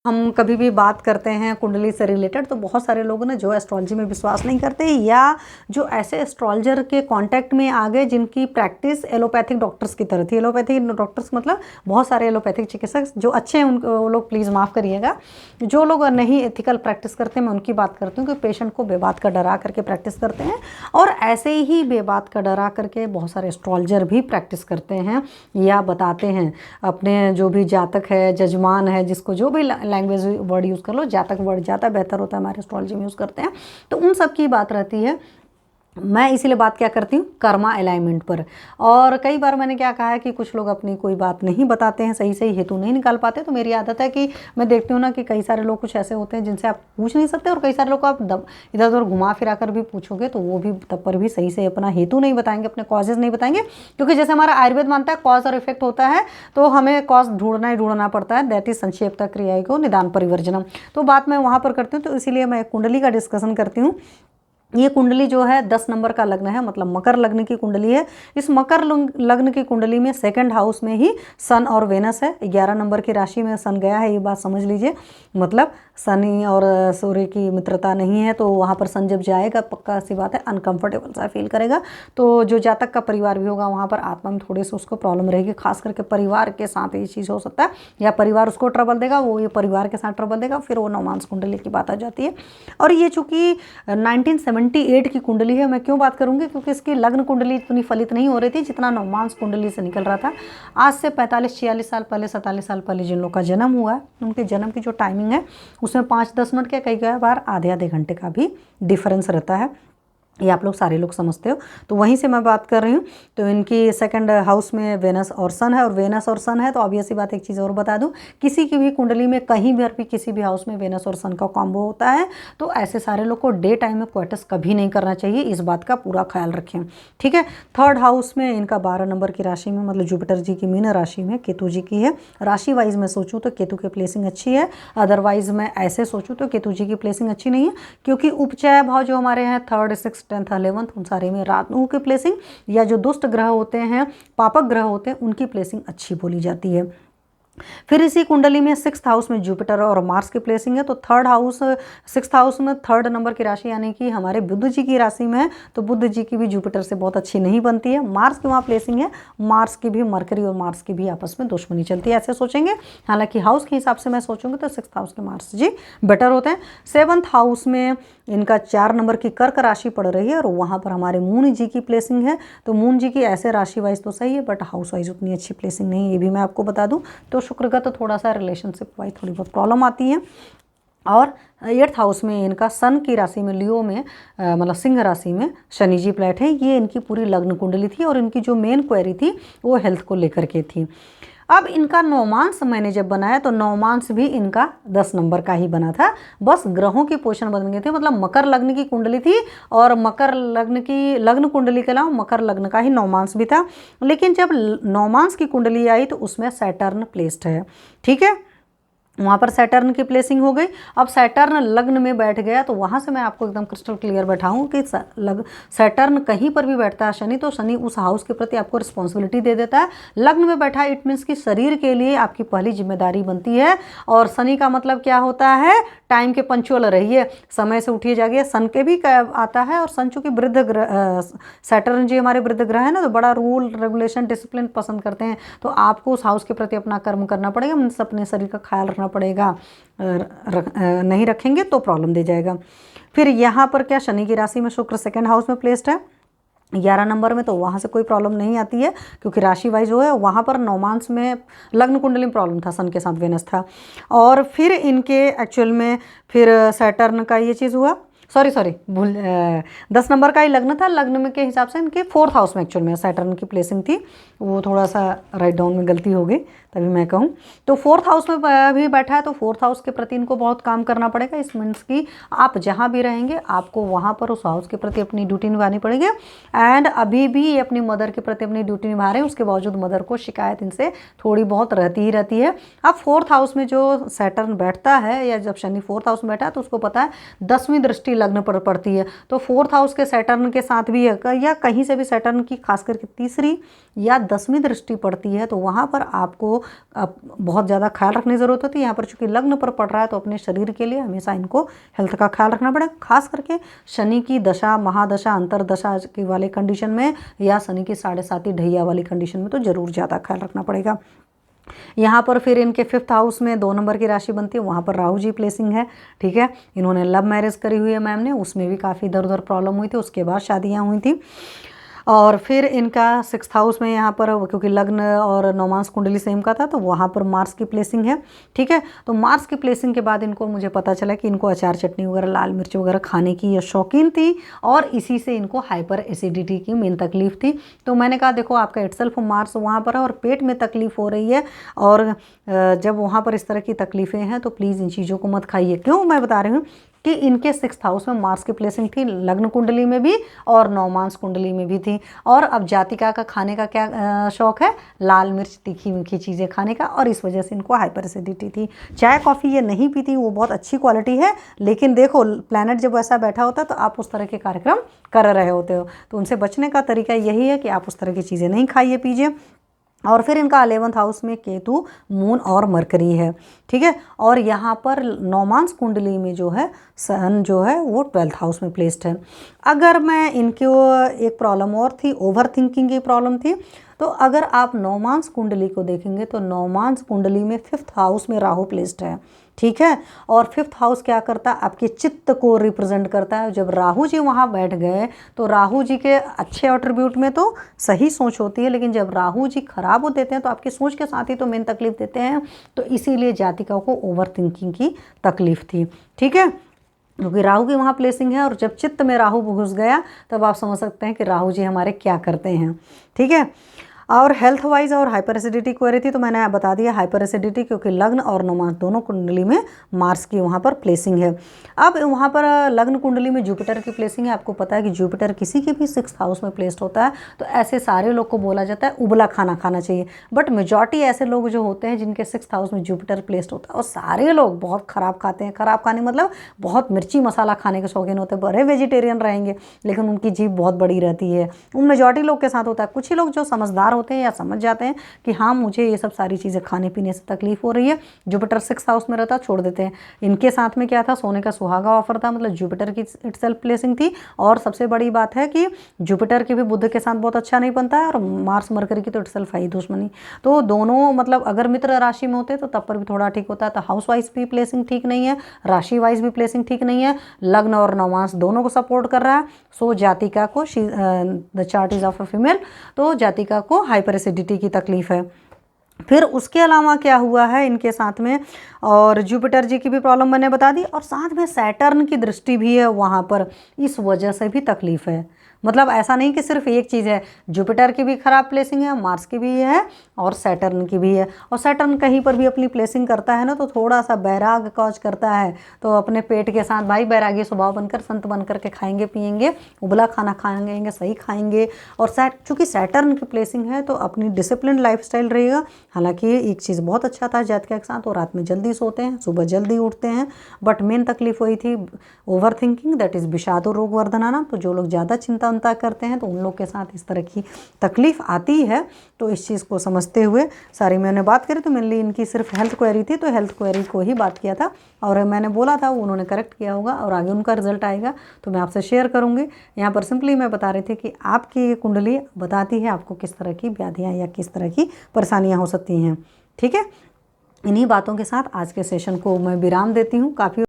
हम कभी भी बात करते हैं कुंडली से रिलेटेड तो बहुत सारे लोग ना जो एस्ट्रोलॉजी में विश्वास नहीं करते या जो ऐसे एस्ट्रोलॉजर के कांटेक्ट में आ गए जिनकी प्रैक्टिस एलोपैथिक डॉक्टर्स की तरह थी। एलोपैथिक डॉक्टर्स मतलब बहुत सारे एलोपैथिक चिकित्सक जो अच्छे हैं उनको वो लोग प्लीज़ माफ़ करिएगा। जो लोग नहीं एथिकल प्रैक्टिस करते मैं उनकी बात करती हूँ कि पेशेंट को बेबात का डरा करके प्रैक्टिस करते हैं, और ऐसे ही बेबात का डरा करके बहुत सारे एस्ट्रोलॉजर भी प्रैक्टिस करते हैं या बताते हैं अपने जो भी जातक है, जजमान है, जिसको जो भी लैंग्वेज वर्ड यूज़ कर लो, जातक वर्ड ज़्यादा बेहतर होता है, हमारे एस्ट्रोलॉजी में यूज़ करते हैं। तो उन सब की बात रहती है। मैं इसीलिए बात क्या करती हूँ कर्मा अलाइनमेंट पर। और कई बार मैंने क्या कहा है कि कुछ लोग अपनी कोई बात नहीं बताते हैं, सही सही हेतु नहीं निकाल पाते। तो मेरी आदत है कि मैं देखती हूँ ना कि कई सारे लोग कुछ ऐसे होते हैं जिनसे आप पूछ नहीं सकते, और कई सारे लोग को आप इधर उधर घुमा फिरा कर भी पूछोगे तो वो भी तब पर भी सही से अपना हेतु नहीं बताएंगे, अपने कॉजेज नहीं बताएंगे। क्योंकि जैसे हमारा आयुर्वेद मानता है कॉज और इफेक्ट होता है, तो हमें कॉज ढूंढना ही ढूंढना पड़ता है। दैट इज संक्षेपता क्रिया को निदान परिवर्जनम। तो बात मैं वहाँ पर करती हूँ। तो इसीलिए मैं कुंडली का डिस्कशन करती हूँ। ये कुंडली जो है 10 नंबर का लग्न है, मतलब मकर लग्न की कुंडली है। इस मकर लग्न की कुंडली में सेकंड हाउस में ही सन और वेनस है। 11 नंबर की राशि में सन गया है, ये बात समझ लीजिए। मतलब शनि और सूर्य की मित्रता नहीं है, तो वहाँ पर सन जब जाएगा पक्का सी बात है अनकंफर्टेबल सा फील करेगा। तो जो जातक का परिवार भी होगा वहाँ पर आत्मा में थोड़ी सी उसको प्रॉब्लम रहेगी, खास करके परिवार के साथ ये चीज़ हो सकता है, या परिवार उसको ट्रबल देगा, वो ये परिवार के साथ ट्रबल देगा, फिर वो नवमांस कुंडली की बात आ जाती है। और ये चूँकि 1978 की कुंडली है, मैं क्यों बात करूंगी, क्योंकि इसकी लग्न कुंडली इतनी फलित नहीं हो रही थी जितना नवमांस कुंडली से निकल रहा था। आज से 45-46 साल पहले, 47 साल पहले जिन लोग का जन्म हुआ है, उनके जन्म की जो टाइमिंग है उसमें 5-10 मिनट के, कई बार आधे घंटे का भी डिफरेंस रहता है। ये आप लोग सारे लोग समझते हो। तो वहीं से मैं बात कर रही हूँ। तो इनकी सेकंड हाउस में वेनस और सन है, और वेनस और सन है तो ऑब्वियस सी बात, एक चीज़ और बता दूँ, किसी की भी कुंडली में कहीं भी किसी भी हाउस में वेनस और सन का कॉम्बो होता है तो ऐसे सारे लोग को डे टाइम में क्वार्टस कभी नहीं करना चाहिए। इस बात का पूरा ख्याल रखें, ठीक है। थर्ड हाउस में इनका 12 नंबर की राशि में, मतलब जुपिटर जी की मीन राशि में केतु जी की है। राशि वाइज मैं सोचूं तो केतु की प्लेसिंग अच्छी है, अदरवाइज मैं ऐसे सोचूं तो केतु जी की प्लेसिंग अच्छी नहीं है, क्योंकि उपचय भाव जो हमारे हैं 3rd 6th 10th 11th उन सारे में राहु की प्लेसिंग या जो दुष्ट ग्रह होते हैं, पापक ग्रह होते हैं, उनकी प्लेसिंग अच्छी बोली जाती है। फिर इसी कुंडली में 6th हाउस में जुपिटर और मार्स की प्लेसिंग है। तो 3rd हाउस 6th हाउस में 3rd नंबर की राशि यानी कि हमारे बुध जी की राशि में है, तो बुध जी की भी जुपिटर से बहुत अच्छी नहीं बनती है। मार्स की वहाँ प्लेसिंग है, मार्स की भी, मरकरी और मार्स की भी आपस में दुश्मनी चलती है, ऐसे सोचेंगे। हालांकि हाउस के हिसाब से मैं सोचूंगी तो 6th हाउस के मार्स जी बेटर होते हैं। 7th हाउस में इनका 4 नंबर की कर्क राशि पड़ रही है, और वहाँ पर हमारे मून जी की प्लेसिंग है। तो मून जी की ऐसे राशि वाइज तो सही है, बट हाउस वाइज उतनी अच्छी प्लेसिंग नहीं है, ये भी मैं आपको बता दूं। तो शुक्र का तो थोड़ा सा रिलेशनशिप वाइज थोड़ी बहुत प्रॉब्लम आती है। और 8th हाउस में इनका सन की राशि में, लियो में, मतलब सिंह राशि में शनि जी फ्लैट है। ये इनकी पूरी लग्न कुंडली थी, और इनकी जो मेन क्वेरी थी वो हेल्थ को लेकर के थी। अब इनका नवमांस मैंने जब बनाया तो नवमांस भी इनका 10 नंबर का ही बना था, बस ग्रहों की पोषण बदल गए थे। मतलब मकर लग्न की कुंडली थी, और मकर लग्न की लग्न कुंडली के अलावा मकर लग्न का ही नवमांस भी था। लेकिन जब नवमांस की कुंडली आई तो उसमें सैटर्न प्लेस्ड है, ठीक है, वहाँ पर सैटर्न की प्लेसिंग हो गई। अब सैटर्न लग्न में बैठ गया, तो वहाँ से मैं आपको एकदम क्रिस्टल क्लियर बैठाऊँ कि सैटर्न कहीं पर भी बैठता है शनि, तो शनि उस हाउस के प्रति आपको रिस्पॉन्सिबिलिटी दे देता है। लग्न में बैठा इट मीन्स कि शरीर के लिए आपकी पहली जिम्मेदारी बनती है। और शनि का मतलब क्या होता है, टाइम के पंचुअल रहिए, समय से उठिए जागिए। सन के भी आता है, और सन चूँकि वृद्ध ग्रह, सैटर्न जी हमारे वृद्ध ग्रह है ना, तो बड़ा रूल रेगुलेशन डिसिप्लिन पसंद करते हैं। तो आपको उस हाउस के प्रति अपना कर्म करना पड़ेगा, मीन्स अपने शरीर का ख्याल रखना पड़ेगा। नहीं रखेंगे तो प्रॉब्लम दे जाएगा। फिर यहाँ पर क्या, शनि की राशि में शुक्र 2nd हाउस में प्लेस्ड है 11 नंबर में, तो वहाँ से कोई प्रॉब्लम नहीं आती है, क्योंकि राशि वाइज जो है वहाँ पर नवमांस में लग्न कुंडली में प्रॉब्लम था, सन के साथ वेनस था। और फिर इनके एक्चुअल में फिर सैटर्न का ये चीज़ हुआ, सॉरी भूल 10 नंबर का ही लग्न था, लग्न में के हिसाब से इनके 4th हाउस में एक्चुअल में सैटर्न की प्लेसिंग थी। वो थोड़ा सा राइट डाउन में गलती हो गई, तभी मैं कहूँ। तो 4th हाउस में भी बैठा है, तो 4th हाउस के प्रति इनको बहुत काम करना पड़ेगा। इस मीन्स की आप जहाँ भी रहेंगे आपको वहाँ पर उस हाउस के प्रति अपनी ड्यूटी निभानी पड़ेगी। एंड अभी भी ये अपनी मदर के प्रति अपनी ड्यूटी निभा रहे हैं, उसके बावजूद मदर को शिकायत इनसे थोड़ी बहुत रहती ही रहती है। अब 4th हाउस में जो सैटर्न बैठता है, या जब शनि 4th हाउस में बैठा है, तो उसको पता है 10वीं दृष्टि लग्न पर पड़ती है। तो 4th हाउस के सैटर्न के साथ भी है या कहीं से भी सैटर्न की खास करके तीसरी या 10वीं दृष्टि पड़ती है तो वहाँ पर आपको बहुत ज़्यादा ख्याल रखने की ज़रूरत होती है। यहाँ पर चूंकि लग्न पर पड़ रहा है तो अपने शरीर के लिए हमेशा इनको हेल्थ का ख्याल रखना पड़ेगा, खास करके शनि की दशा, महादशा, अंतरदशा की वाले कंडीशन में या शनि की 7.5 ढैया वाली कंडीशन में तो ज़रूर ज़्यादा ख्याल रखना पड़ेगा। यहाँ पर फिर इनके 5th हाउस में 2 नंबर की राशि बनती है, वहाँ पर राहु जी प्लेसिंग है। ठीक है, इन्होंने लव मैरिज करी हुई है मैम ने, उसमें भी काफ़ी इधर उधर प्रॉब्लम हुई थी, उसके बाद शादियाँ हुई थी। और फिर इनका 6th हाउस में यहाँ पर क्योंकि लग्न और नौमांस कुंडली सेम का था तो वहाँ पर मार्स की प्लेसिंग है। ठीक है, तो मार्स की प्लेसिंग के बाद इनको मुझे पता चला कि इनको अचार चटनी वगैरह, लाल मिर्च वगैरह खाने की ये शौकीन थी और इसी से इनको हाइपर एसिडिटी की मेन तकलीफ थी। तो मैंने कहा देखो आपका इटसेल्फ मार्स वहाँ पर है और पेट में तकलीफ हो रही है और जब वहाँ पर इस तरह की तकलीफ़ें हैं तो प्लीज़ इन चीज़ों को मत खाइए। क्यों मैं बता रही हूँ कि इनके 6th हाउस में मार्स की प्लेसिंग थी, लग्न कुंडली में भी और नौमांस कुंडली में भी थी। और अब जातिका का खाने का क्या शौक है, लाल मिर्च तीखी मीठी चीज़ें खाने का, और इस वजह से इनको हाइपर एसिडिटी थी। चाय कॉफ़ी ये नहीं पीती, वो बहुत अच्छी क्वालिटी है, लेकिन देखो प्लैनेट जब ऐसा बैठा होता है तो आप उस तरह के कार्यक्रम कर रहे होते हो, तो उनसे बचने का तरीका यही है कि आप उस तरह की चीज़ें नहीं खाइए पीजिए। और फिर इनका 11th हाउस में केतु, मून और मरकरी है। ठीक है, और यहाँ पर नौमांस कुंडली में जो है सन जो है वो 12th हाउस में प्लेस्ड है। अगर मैं इनको एक प्रॉब्लम और थी, ओवर थिंकिंग की प्रॉब्लम थी, तो अगर आप नौमांस कुंडली को देखेंगे तो नौमांस कुंडली में 5th हाउस में राहु प्लेस्ड है। ठीक है, और 5th हाउस क्या करता है, आपके चित्त को रिप्रेजेंट करता है। जब राहु जी वहाँ बैठ गए तो राहु जी के अच्छे एट्रीब्यूट में तो सही सोच होती है, लेकिन जब राहु जी खराब हो देते हैं तो आपकी सोच के साथ ही तो मेन तकलीफ देते हैं। तो इसीलिए जातिका को ओवर थिंकिंग की तकलीफ थी। ठीक है, क्योंकि राहु की वहाँ प्लेसिंग है और जब चित्त में राहु घुस गया तब आप समझ सकते हैं कि राहु जी हमारे क्या करते हैं। ठीक है, और हेल्थ वाइज और हाइपर एसिडिटी क्वेरी थी तो मैंने बता दिया हाइपर एसिडिटी क्योंकि लग्न और नौमांस दोनों कुंडली में मार्स की वहाँ पर प्लेसिंग है। अब वहाँ पर लग्न कुंडली में जुपिटर की प्लेसिंग है। आपको पता है कि जुपिटर किसी की भी 6th हाउस में प्लेस्ड होता है तो ऐसे सारे लोग को बोला जाता है उबला खाना खाना चाहिए, बट मेजॉरिटी ऐसे लोग जो होते हैं जिनके 6th हाउस में जुपिटर प्लेस्ड होता है और सारे लोग बहुत ख़राब खाते हैं। ख़राब खाने मतलब बहुत मिर्ची मसाला खाने के शौकीन होते हैं, बड़े वेजिटेरियन रहेंगे लेकिन उनकी जीभ बहुत बड़ी रहती है। उन मेजॉरिटी लोग के साथ होता है। कुछ ही लोग जो समझदार होते हैं या समझ जाते हैं कि हाँ मुझे ये सब सारी चीज़ें खाने पीने से तकलीफ हो रही है, जुपिटर 6th हाउस में रहता छोड़ देते हैं। इनके साथ में क्या था, सोने का सुहागा ऑफर था, मतलब जुपिटर की इटसेल्फ प्लेसिंग थी। और सबसे बड़ी बात है कि जुपिटर की भी बुध के साथ बहुत अच्छा नहीं बनता है और मार्स मरकरी की तो इटसेल्फ है ही दुश्मनी। तो दोनों मतलब अगर मित्र राशि में होते तो तब पर भी थोड़ा ठीक होता है। तो हाउस वाइज भी प्लेसिंग ठीक नहीं है, राशि वाइज भी प्लेसिंग ठीक नहीं है, लग्न और नौमांस दोनों को सपोर्ट कर रहा है। सो जातिका को the chart is of a female, तो जातिका को हाइपर एसिडिटी की तकलीफ है। फिर उसके अलावा क्या हुआ है इनके साथ में, और जुपिटर जी की भी प्रॉब्लम मैंने बता दी और साथ में सैटर्न की दृष्टि भी है वहाँ पर, इस वजह से भी तकलीफ है। मतलब ऐसा नहीं कि सिर्फ एक चीज़ है, जुपिटर की भी खराब प्लेसिंग है, मार्स की भी है और सैटर्न की भी है। और सैटर्न कहीं पर भी अपनी प्लेसिंग करता है ना तो थोड़ा सा बैराग कॉज करता है, तो अपने पेट के साथ भाई बैरागी स्वभाव बनकर संत बनकर के खाएंगे पिएंगे, उबला खाना खाएंगे, सही खाएंगे। और चूँकि सैटर्न की प्लेसिंग है तो अपनी डिसिप्लिन लाइफस्टाइल रहेगा। हालांकि एक चीज़ बहुत अच्छा था जातका के साथ, वो रात में जल्दी सोते हैं, सुबह जल्दी उठते हैं, बट मेन तकलीफ वही थी ओवर थिंकिंग, दैट इज़ विषाद रोग वर्धनाना। तो जो लोग ज़्यादा चिंता करते हैं तो उन लोग के साथ इस तरह की तकलीफ आती है। तो इस चीज़ को समझते हुए सारी मैंने बात करी, तो मेनली इनकी सिर्फ हेल्थ क्वेरी थी तो हेल्थ क्वेरी को ही बात किया था और मैंने बोला था वो उन्होंने करेक्ट किया होगा और आगे उनका रिजल्ट आएगा तो मैं आपसे शेयर करूंगी। यहाँ पर सिंपली मैं बता रही थी कि आपकी कुंडली बताती है आपको किस तरह की व्याधियाँ या किस तरह की परेशानियाँ हो सकती हैं। ठीक है, इन्हीं बातों के साथ आज के सेशन को मैं विराम देती हूँ। काफ़ी